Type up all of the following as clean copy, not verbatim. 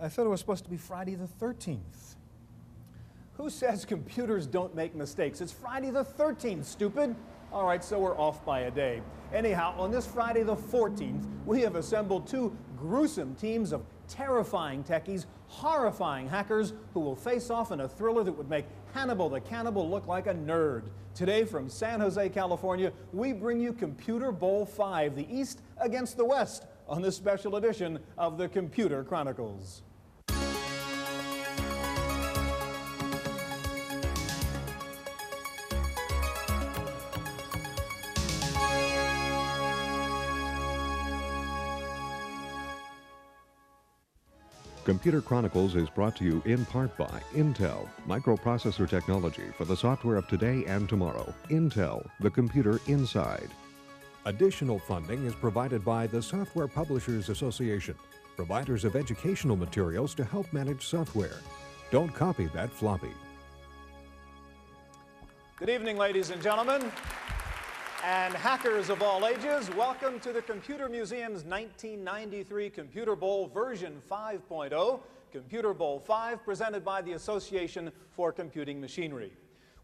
I thought it was supposed to be Friday the 13th. Who says computers don't make mistakes? It's Friday the 13th, stupid. All right, so we're off by a day. Anyhow, on this Friday the 14th, we have assembled two gruesome teams of terrifying techies, horrifying hackers who will face off in a thriller that would make Hannibal the Cannibal look like a nerd. Today from San Jose, California, we bring you Computer Bowl 5, the East against the West, on this special edition of the Computer Chronicles. Computer Chronicles is brought to you in part by Intel, microprocessor technology for the software of today and tomorrow. Intel, the computer inside. Additional funding is provided by the Software Publishers Association, providers of educational materials to help manage software. Don't copy that floppy. Good evening, ladies and gentlemen, and hackers of all ages. Welcome to the Computer Museum's 1993 Computer Bowl version 5.0, Computer Bowl 5, presented by the Association for Computing Machinery.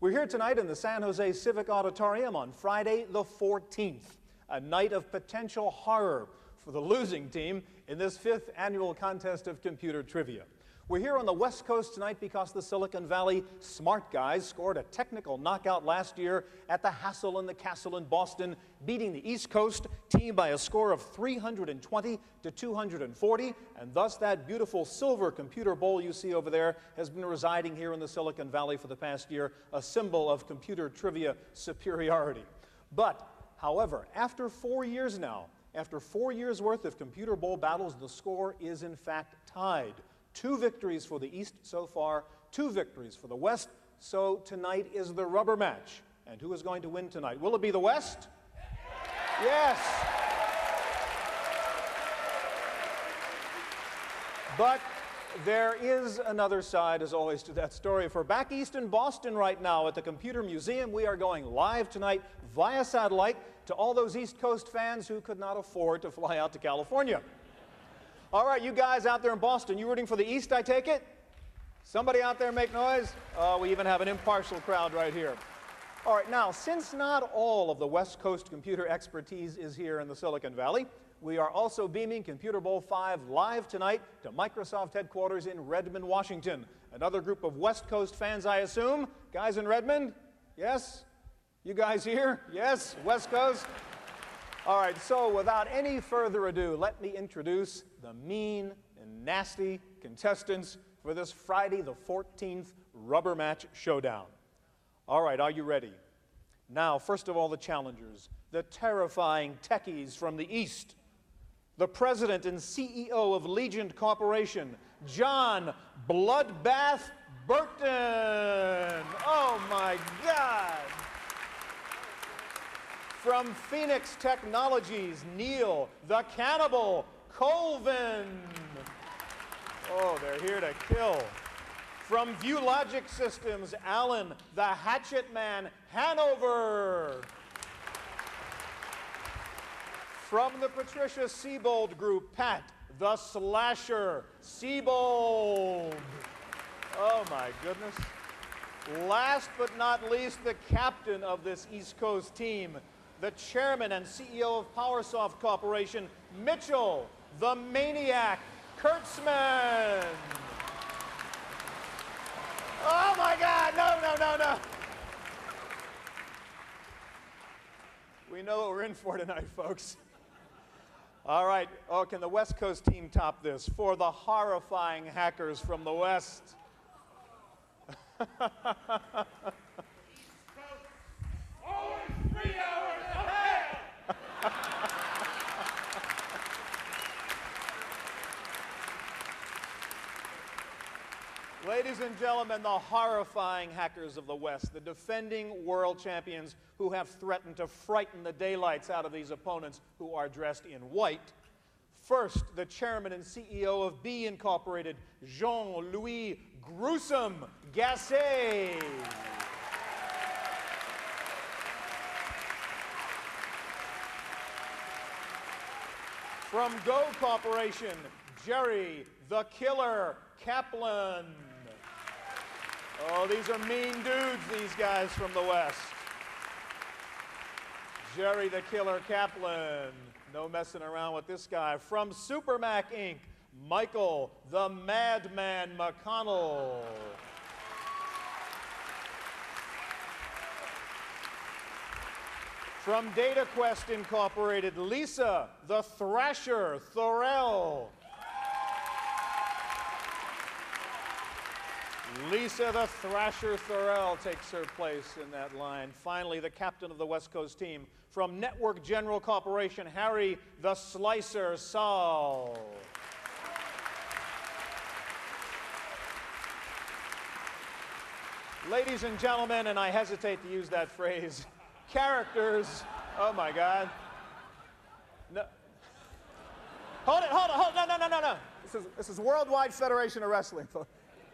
We're here tonight in the San Jose Civic Auditorium on Friday the 14th, a night of potential horror for the losing team in this 5th annual contest of computer trivia. We're here on the West Coast tonight because the Silicon Valley smart guys scored a technical knockout last year at the Hassle and the Castle in Boston, beating the East Coast team by a score of 320 to 240, and thus that beautiful silver computer bowl you see over there has been residing here in the Silicon Valley for the past year, a symbol of computer trivia superiority. But, however, after 4 years now, after 4 years worth of computer bowl battles, the score is in fact tied. 2 victories for the East so far, 2 victories for the West, so tonight is the rubber match. And who is going to win tonight? Will it be the West? Yes! But there is another side, as always, to that story. For back east in Boston right now at the Computer Museum, we are going live tonight via satellite to all those East Coast fans who could not afford to fly out to California. All right, you guys out there in Boston, you rooting for the East, I take it? Somebody out there make noise? Oh, we even have an impartial crowd right here. All right, now, since not all of the West Coast computer expertise is here in the Silicon Valley, we are also beaming Computer Bowl 5 live tonight to Microsoft headquarters in Redmond, Washington. Another group of West Coast fans, I assume. Guys in Redmond? Yes? You guys here? Yes? West Coast? All right, so without any further ado, let me introduce the mean and nasty contestants for this Friday the 14th rubber match showdown. All right, are you ready? Now, first of all, the challengers, the terrifying techies from the East. The president and CEO of Legend Corporation, John Bloodbath Burton. Oh my God. From Phoenix Technologies, Neil the Cannibal Colvin. Oh, they're here to kill. From ViewLogic Systems, Alan the Hatchet Man Hanover. From the Patricia Siebold Group, Pat the Slasher Siebold. Oh my goodness. Last but not least, the captain of this East Coast team, the chairman and CEO of PowerSoft Corporation, Mitchell the Maniac Kurtzman. Oh my God, no. We know what we're in for tonight, folks. All right, oh, can the West Coast team top this? For the horrifying hackers from the West. Ladies and gentlemen, the horrifying hackers of the West, the defending world champions who have threatened to frighten the daylights out of these opponents who are dressed in white. First, the chairman and CEO of B Incorporated, Jean-Louis Gruesome Gasset. From Go Corporation, Jerry the Killer Kaplan. Oh, these are mean dudes, these guys from the West. Jerry the Killer Kaplan. No messing around with this guy. From Supermac Inc., Michael the Madman McConnell. From DataQuest Incorporated, Lisa the Thrasher Thorell. Lisa the Thrasher Thorell takes her place in that line. Finally, the captain of the West Coast team, from Network General Corporation, Harry the Slicer Saul. Ladies and gentlemen, and I hesitate to use that phrase, characters, oh my God. No. Hold it, no. This is Worldwide Federation of Wrestling.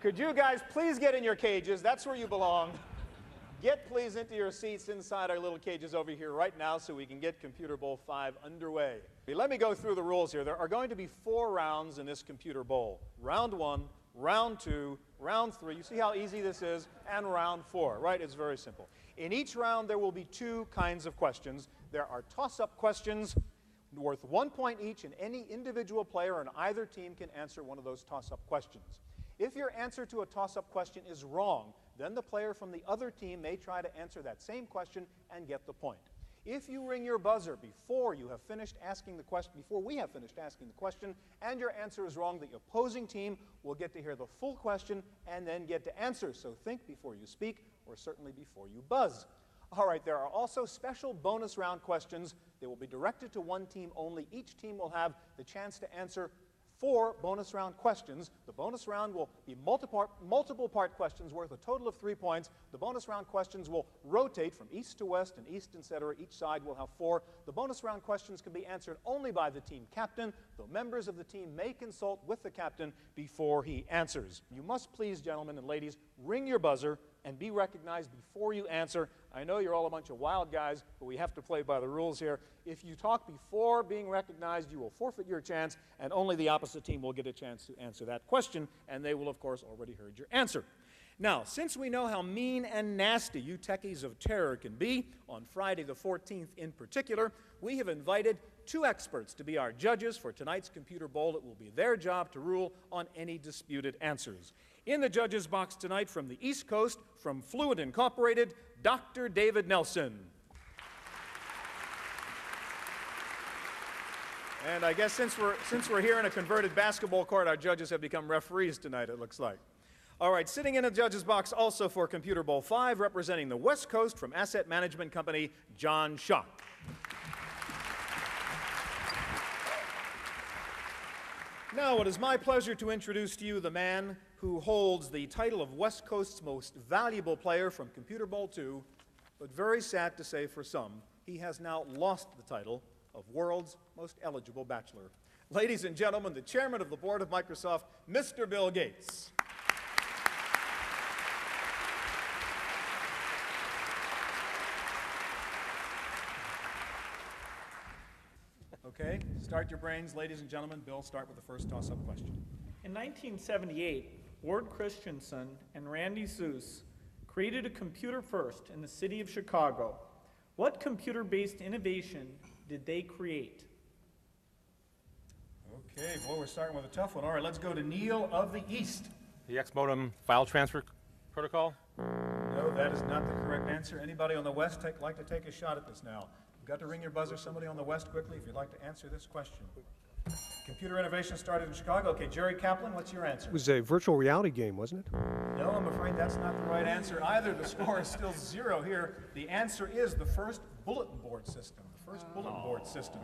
Could you guys please get in your cages? That's where you belong. Get please into your seats inside our little cages over here right now so we can get Computer Bowl 5 underway. Let me go through the rules here. There are going to be 4 rounds in this Computer Bowl. Round 1, round 2, round 3. You see how easy this is? And round 4, right? It's very simple. In each round, there will be 2 kinds of questions. There are toss-up questions worth 1 point each, and any individual player on either team can answer one of those toss-up questions. If your answer to a toss-up question is wrong, then the player from the other team may try to answer that same question and get the point. If you ring your buzzer before we have finished asking the question, and your answer is wrong, the opposing team will get to hear the full question and then get to answer. So think before you speak, or certainly before you buzz. All right, there are also special bonus round questions. They will be directed to one team only. Each team will have the chance to answer 4 bonus round questions. The bonus round will be multiple part questions worth a total of 3 points. The bonus round questions will rotate from east to west and east, etc. Each side will have 4. The bonus round questions can be answered only by the team captain, though members of the team may consult with the captain before he answers. You must please, gentlemen and ladies, ring your buzzer and be recognized before you answer. I know you're all a bunch of wild guys, but we have to play by the rules here. If you talk before being recognized, you will forfeit your chance, and only the opposite team will get a chance to answer that question, and they will, of course, already heard your answer. Now, since we know how mean and nasty you techies of terror can be, on Friday the 14th in particular, we have invited 2 experts to be our judges for tonight's Computer Bowl. It will be their job to rule on any disputed answers. In the judges' box tonight from the East Coast, from Fluid Incorporated, Dr. David Nelson. And I guess since we're here in a converted basketball court, our judges have become referees tonight, it looks like. All right, sitting in the judges' box also for Computer Bowl 5, representing the West Coast from Asset Management Company, John Schock. Now, it is my pleasure to introduce to you the man who holds the title of West Coast's most valuable player from Computer Bowl 2, but very sad to say for some, he has now lost the title of world's most eligible bachelor. Ladies and gentlemen, the chairman of the board of Microsoft, Mr. Bill Gates. Okay, start your brains, ladies and gentlemen. Bill, start with the first toss-up question. In 1978, Ward Christensen and Randy Seuss created a computer first in the city of Chicago. What computer-based innovation did they create? Okay, boy, we're starting with a tough one. All right, let's go to Neil of the East. The X-modem file transfer protocol? No, that is not the correct answer. Anybody on the West like to take a shot at this now? You've got to ring your buzzer, somebody on the West, quickly, if you'd like to answer this question. Computer innovation started in Chicago. Okay, Jerry Kaplan, what's your answer? It was a virtual reality game, wasn't it? No, I'm afraid that's not the right answer either. The score is still 0 here. The answer is the first bulletin board system. The first bulletin board system.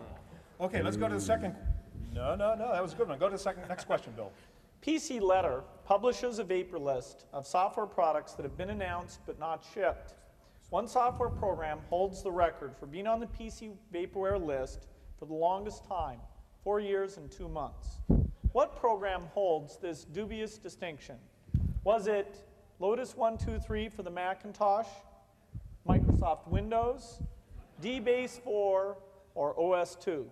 Okay, let's go to the second. No, that was a good one. Go to the next question, Bill. PC Letter publishes a vapor list of software products that have been announced but not shipped. One software program holds the record for being on the PC Vaporware list for the longest time, 4 years and 2 months. What program holds this dubious distinction? Was it Lotus 123 for the Macintosh, Microsoft Windows, DBase 4, or OS 2?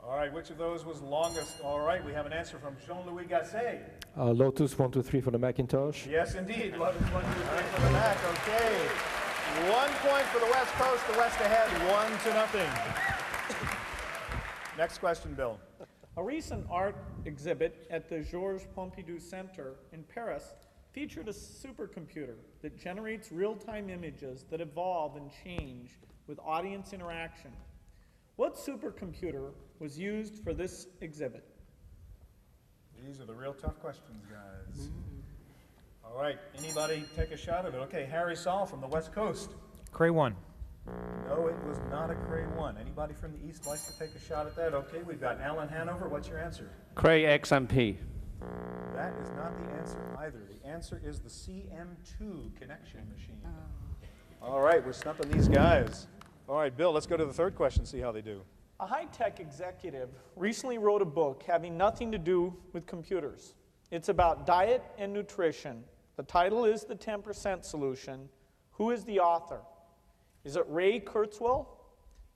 All right, which of those was longest? All right, we have an answer from Jean-Louis Gasset. Lotus 123 for the Macintosh. Yes, indeed. Lotus 1, 2, 3 for the Mac. Okay. 1 point for the West Coast. The West ahead, 1-0. Next question, Bill. A recent art exhibit at the Georges Pompidou Center in Paris featured a supercomputer that generates real-time images that evolve and change with audience interaction. What supercomputer was used for this exhibit? These are the real tough questions, guys. All right, anybody take a shot at it? Okay, Harry Saul from the West Coast. Cray 1. No, it was not a Cray 1. Anybody from the East like to take a shot at that? Okay, we've got Alan Hanover. What's your answer? Cray XMP. That is not the answer either. The answer is the CM2 connection machine. All right, we're stumping these guys. All right, Bill, let's go to the third question, see how they do. A high-tech executive recently wrote a book having nothing to do with computers. It's about diet and nutrition. The title is The 10% Solution. Who is the author? Is it Ray Kurzweil,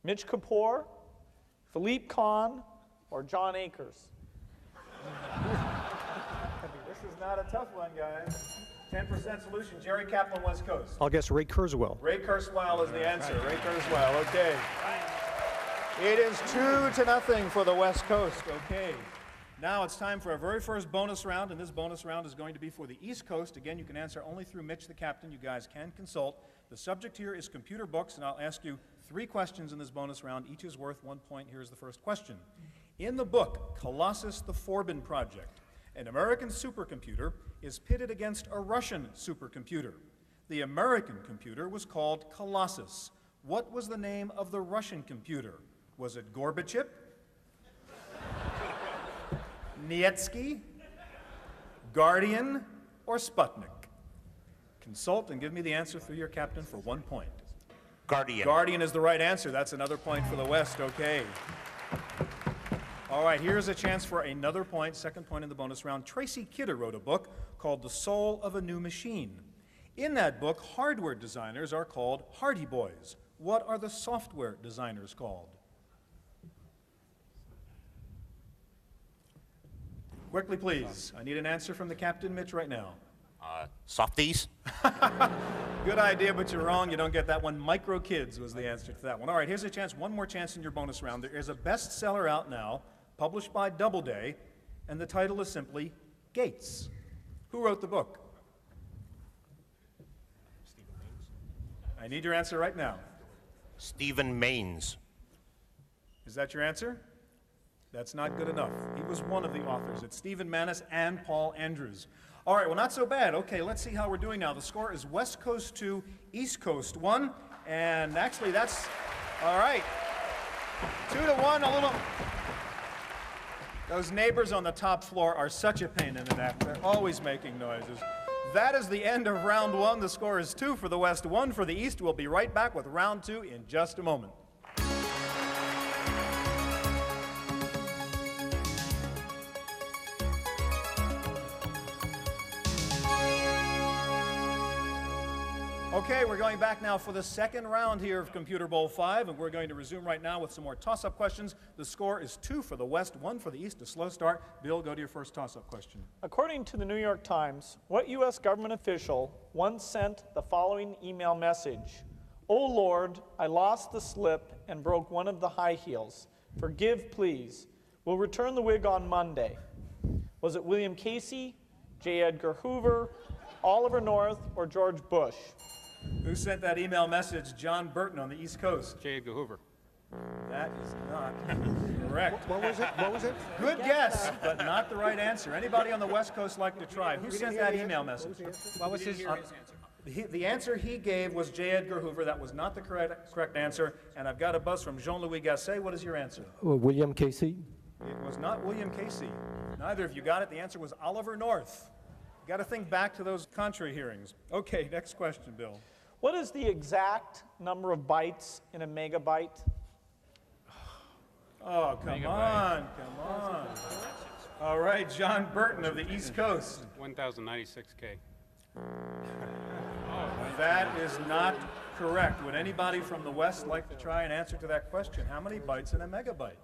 Mitch Kapoor, Philippe Kahn, or John Akers? This is not a tough one, guys. 10% solution, Jerry Kaplan, West Coast. I'll guess Ray Kurzweil. Ray Kurzweil is the answer. Ray Kurzweil, okay. It is 2-0 for the West Coast, okay. Now it's time for our very first bonus round, and this bonus round is going to be for the East Coast. Again, you can answer only through Mitch, the captain. You guys can consult. The subject here is computer books, and I'll ask you 3 questions in this bonus round. Each is worth 1 point. Here's the first question. In the book, Colossus, the Forbin Project, an American supercomputer is pitted against a Russian supercomputer. The American computer was called Colossus. What was the name of the Russian computer? Was it Gorbachev, Nietsky, Guardian, or Sputnik? Consult and give me the answer through your captain for 1 point. Guardian. Guardian is the right answer. That's another point for the West. Okay. All right, here's a chance for another point, second point in the bonus round. Tracy Kidder wrote a book called The Soul of a New Machine. In that book, hardware designers are called Hardy Boys. What are the software designers called? Quickly, please. I need an answer from the captain, Mitch, right now. Softies. Good idea, but you're wrong. You don't get that one. Micro Kids was the answer to that one. All right, here's a chance, one more chance in your bonus round. There is a bestseller out now, published by Doubleday, and the title is simply Gates. Who wrote the book? I need your answer right now. Stephen Maines. Is that your answer? That's not good enough. He was one of the authors. It's Stephen Manis and Paul Andrews. All right, well, not so bad. Okay, let's see how we're doing now. The score is West Coast 2, East Coast 1. And actually, that's, all right, 2-1, a little. Those neighbors on the top floor are such a pain in the neck. They're always making noises. That is the end of round 1. The score is 2 for the West, 1 for the East. We'll be right back with round 2 in just a moment. Okay, we're going back now for the second round here of Computer Bowl 5, and we're going to resume right now with some more toss-up questions. The score is 2 for the West, 1 for the East. A slow start. Bill, go to your first toss-up question. According to the New York Times, what U.S. government official once sent the following email message? "Oh Lord, I lost the slip and broke one of the high heels. Forgive, please. We'll return the wig on Monday." Was it William Casey, J. Edgar Hoover, Oliver North, or George Bush? Who sent that email message? John Burton on the East Coast. J. Edgar Hoover. That is not correct. What was it? What was it? Good guess, but not the right answer. Anybody on the West Coast like to try? Who sent that email message? What was his? The answer he gave was J. Edgar Hoover. That was not the correct answer. And I've got a buzz from Jean-Louis Gasset. What is your answer? William Casey. It was not William Casey. Neither of you got it. The answer was Oliver North. Got to think back to those Contra hearings. Okay, next question, Bill. What is the exact number of bytes in a megabyte? Oh, come on. All right, John Burton of the East Coast. 1,096K. That is not correct. Would anybody from the West like to try and answer to that question? How many bytes in a megabyte?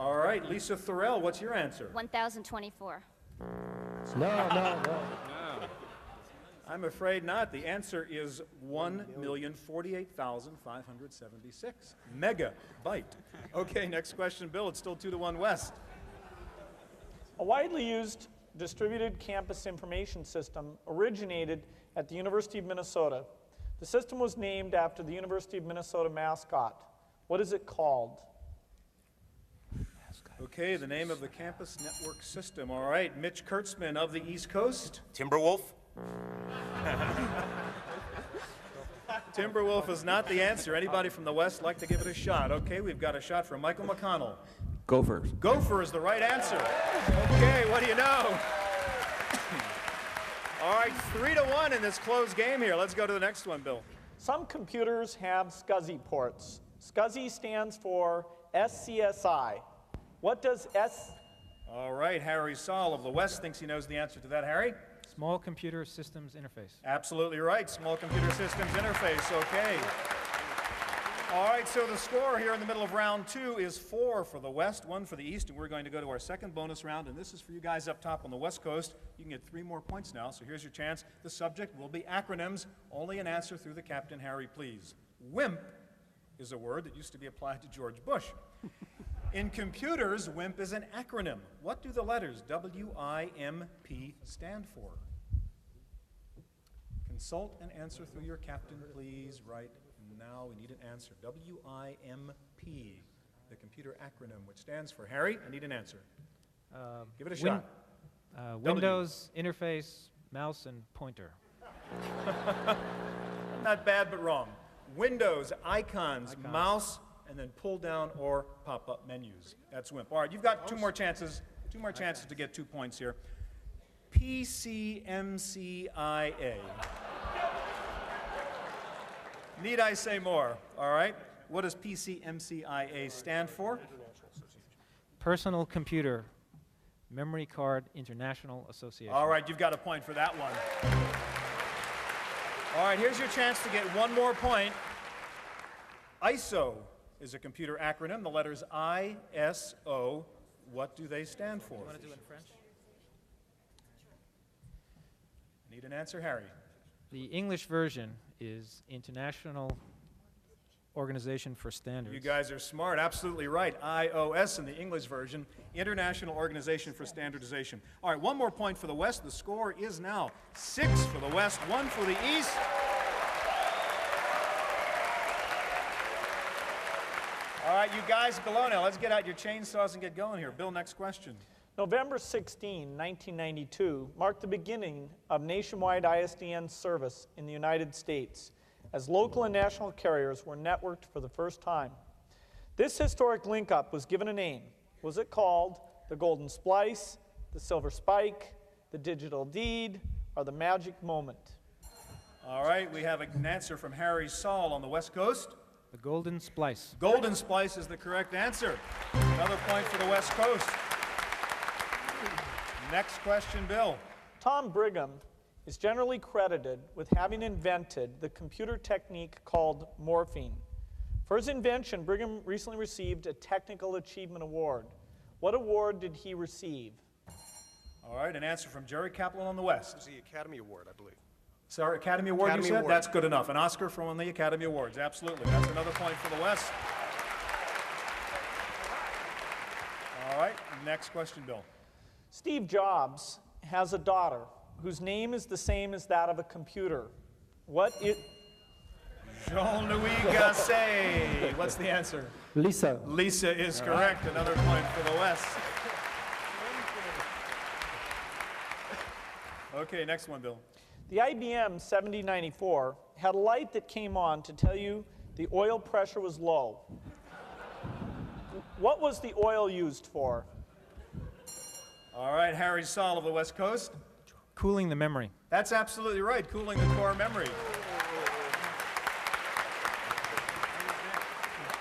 All right, Lisa Thorell, what's your answer? 1,024. No. I'm afraid not. The answer is 1,048,576 megabyte. Okay, next question, Bill. It's still 2-1 West. A widely used distributed campus information system originated at the University of Minnesota. The system was named after the University of Minnesota mascot. What is it called? Okay, the name of the campus network system. All right, Mitch Kurtzman of the East Coast. Timberwolf. Timberwolf is not the answer. Anybody from the West like to give it a shot? Okay, we've got a shot from Michael McConnell. Gophers. Gopher is the right answer. Okay, what do you know? All right, 3-1 in this close game here. Let's go to the next one, Bill. Some computers have SCSI ports. SCSI stands for SCSI. What does All right, Harry Saul of the West thinks he knows the answer to that. Harry? Small Computer Systems Interface. Absolutely right. Small Computer Systems Interface. Okay. All right, so the score here in the middle of round 2 is 4 for the West, 1 for the East, and we're going to go to our second bonus round, and this is for you guys up top on the West Coast. You can get 3 more points now, so here's your chance. The subject will be acronyms. Only an answer through the captain, Harry, please. WIMP is a word that used to be applied to George Bush. In computers, WIMP is an acronym. What do the letters WIMP stand for? Consult and answer through your captain, please, right now. We need an answer. WIMP, the computer acronym, which stands for, Harry, I need an answer. Give it a shot. Windows, Interface, Mouse, and Pointer. Not bad, but wrong. Windows, icons, mouse, and then pull down or pop up menus. That's WIMP. All right, you've got two more chances to get 2 points here. PCMCIA. Need I say more? All right. What does PCMCIA stand for? Personal Computer Memory Card International Association. All right, you've got a point for that one. All right, here's your chance to get 1 more point. ISO is a computer acronym. The letters ISO, what do they stand for? You want to do it in French? Need an answer, Harry. The English version is International Organization for Standards. You guys are smart, absolutely right. IOS in the English version, International Organization for Standardization. All right, 1 more point for the West. The score is now 6 for the West, 1 for the East. All right, you guys below now, let's get out your chainsaws and get going here. Bill, next question. November 16, 1992 marked the beginning of nationwide ISDN service in the United States as local and national carriers were networked for the first time. This historic link-up was given a name. Was it called the Golden Splice, the Silver Spike, the Digital Deed, or the Magic Moment? All right, we have an answer from Harry Saul on the West Coast. The Golden Splice. Golden Splice is the correct answer. Another point for the West Coast. Next question, Bill. Tom Brigham is generally credited with having invented the computer technique called morphing. For his invention, Brigham recently received a Technical Achievement Award. What award did he receive? All right, an answer from Jerry Kaplan on the West. It was the Academy Award, I believe. Sorry, Academy Award Academy you said? Award. That's good enough. An Oscar from one of the Academy Awards, absolutely. That's another point for the West. All right, next question, Bill. Steve Jobs has a daughter whose name is the same as that of a computer. What is... Jean-Louis Gasset. What's the answer? Lisa. Lisa is correct. Another point for the West. Okay, next one, Bill. The IBM 7094 had a light that came on to tell you the oil pressure was low. What was the oil used for? All right, Harry Saul of the West Coast. Cooling the memory. That's absolutely right, cooling the core memory.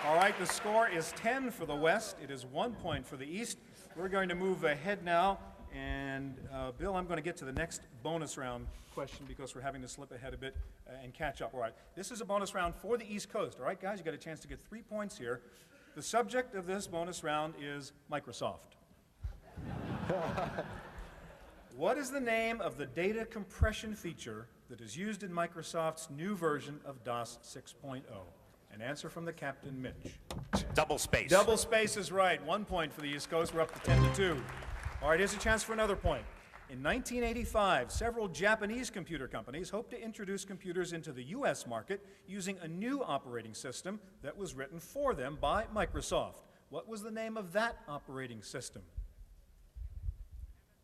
All right, the score is 10 for the West. It is 1 point for the East. We're going to move ahead now. And Bill, I'm going to get to the next bonus round question because we're having to slip ahead a bit and catch up. All right, this is a bonus round for the East Coast. All right, guys, you got a chance to get 3 points here. The subject of this bonus round is Microsoft. What is the name of the data compression feature that is used in Microsoft's new version of DOS 6.0? An answer from the Captain Mitch. Double space. Double space is right. 1 point for the East Coast. We're up to 10-2. All right, here's a chance for another point. In 1985, several Japanese computer companies hoped to introduce computers into the U.S. market using a new operating system that was written for them by Microsoft. What was the name of that operating system?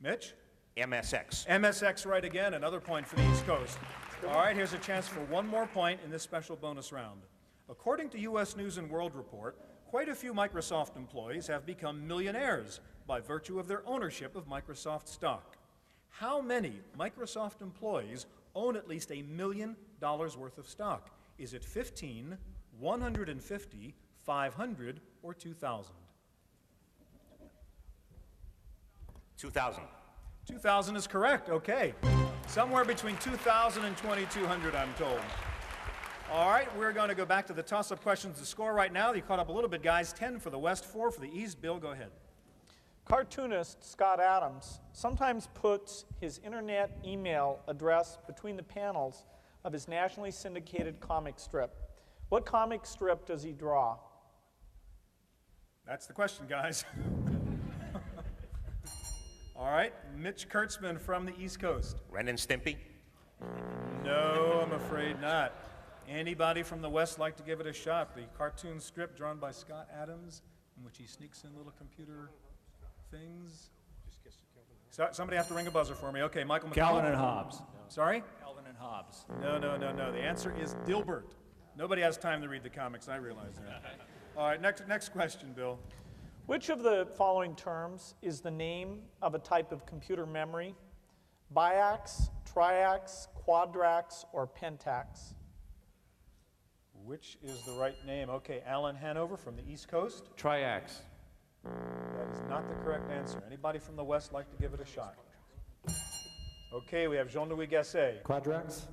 Mitch? MSX. MSX right again. Another point for the East Coast. All right, here's a chance for one more point in this special bonus round. According to U.S. News and World Report, quite a few Microsoft employees have become millionaires by virtue of their ownership of Microsoft stock. How many Microsoft employees own at least $1 million worth of stock? Is it 15, 150, 500, or 2,000? 2000. 2,000 is correct, okay. Somewhere between 2,000 and 2,200, I'm told. All right, we're going to go back to the toss-up questions. The score right now, you caught up a little bit, guys. 10 for the West, 4 for the East. Bill, go ahead. Cartoonist Scott Adams sometimes puts his internet email address between the panels of his nationally syndicated comic strip. What comic strip does he draw? That's the question, guys. All right, Mitch Kurtzman from the East Coast. Ren and Stimpy. No, I'm afraid not. Anybody from the West like to give it a shot? The cartoon strip drawn by Scott Adams, in which he sneaks in little computer things. So, somebody have to ring a buzzer for me. Okay, Michael McCall. Calvin and Hobbes. Sorry? Calvin and Hobbes. No. The answer is Dilbert. Nobody has time to read the comics, I realize that. All right, next question, Bill. Which of the following terms is the name of a type of computer memory? Biax, triax, quadrax, or pentax? Which is the right name? Okay, Alan Hanover from the East Coast. Triax. That is not the correct answer. Anybody from the West like to give it a shot? Okay, we have Jean-Louis Gasset. Quadrax.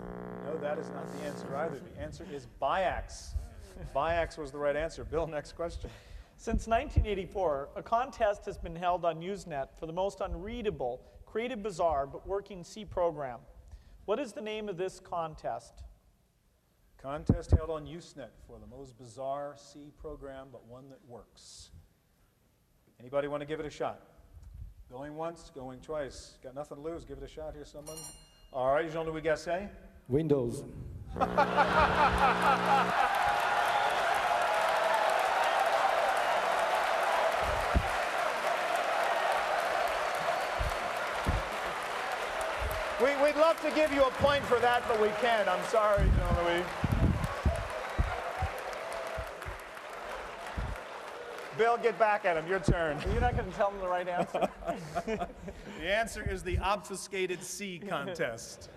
No, that is not the answer either. The answer is Biax. Biax was the right answer. Bill, next question. Since 1984, a contest has been held on Usenet for the most unreadable, creative, bizarre, but working C program. What is the name of this contest? Contest held on Usenet for the most bizarre C program, but one that works. Anybody want to give it a shot? Going once, going twice. Got nothing to lose. Give it a shot here, someone. All right, Jean-Louis Gasset. Windows. We'd love to give you a point for that, but we can't. I'm sorry, Jean-Louis. Bill, get back at him. Your turn. You're not going to tell them the right answer? The answer is the obfuscated C contest,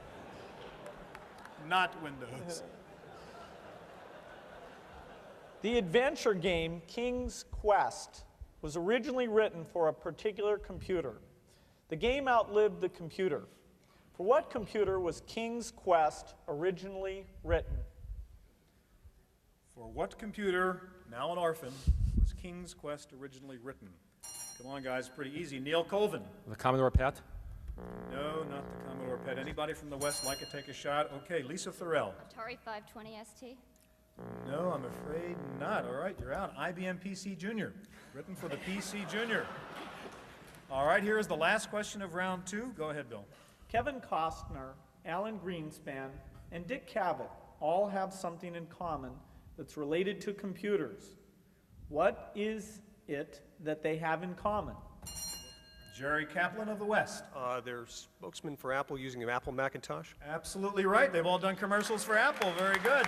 not Windows. The adventure game King's Quest was originally written for a particular computer. The game outlived the computer. For what computer was King's Quest originally written? For what computer, now an orphan, was King's Quest originally written? Come on, guys, pretty easy. Neil Colvin. The Commodore PET. No, not the Commodore PET. Anybody from the West like to take a shot? Okay, Lisa Thorell. Atari 520 ST. No, I'm afraid not. All right, you're out. IBM PC Junior, written for the PC Junior. All right, here is the last question of round 2. Go ahead, Bill. Kevin Costner, Alan Greenspan, and Dick Cavett all have something in common that's related to computers. What is it that they have in common? Jerry Kaplan of the West. They're spokesman for Apple using an Apple Macintosh. Absolutely right. They've all done commercials for Apple. Very good.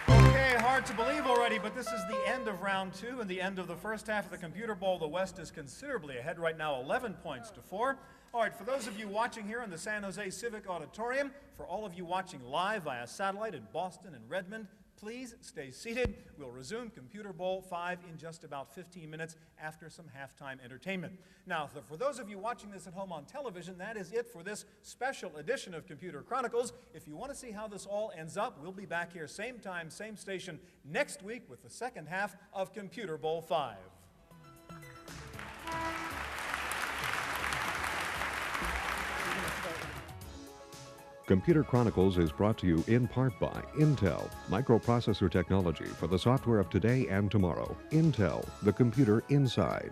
Okay, hard to believe already, but this is the end of round 2 and the end of the first half of the Computer Bowl. The West is considerably ahead right now, 11 points to 4. All right, for those of you watching here in the San Jose Civic Auditorium, for all of you watching live via satellite in Boston and Redmond, Please stay seated. We'll resume Computer Bowl 5 in just about 15 minutes after some halftime entertainment. Now, for those of you watching this at home on television, that is it for this special edition of Computer Chronicles. If you want to see how this all ends up, we'll be back here same time, same station next week with the second half of Computer Bowl 5. Computer Chronicles is brought to you in part by Intel, microprocessor technology for the software of today and tomorrow. Intel, the computer inside.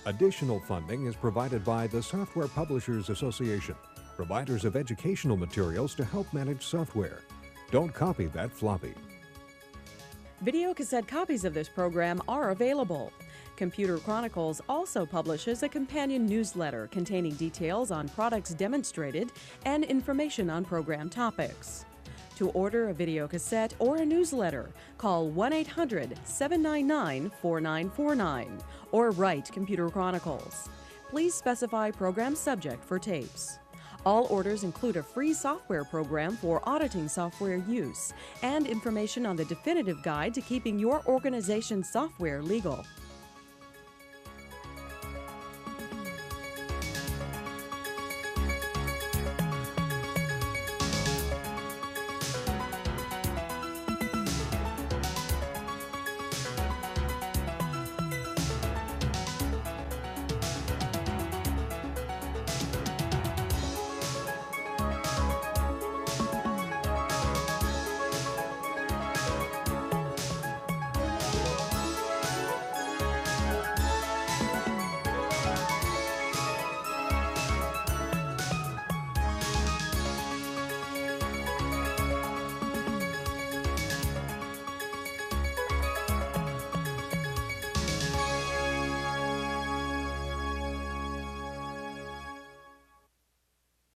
Additional funding is provided by the Software Publishers Association, providers of educational materials to help manage software. Don't copy that floppy. Videocassette copies of this program are available. Computer Chronicles also publishes a companion newsletter containing details on products demonstrated and information on program topics. To order a videocassette or a newsletter, call 1-800-799-4949 or write Computer Chronicles. Please specify program subject for tapes. All orders include a free software program for auditing software use and information on the definitive guide to keeping your organization's software legal.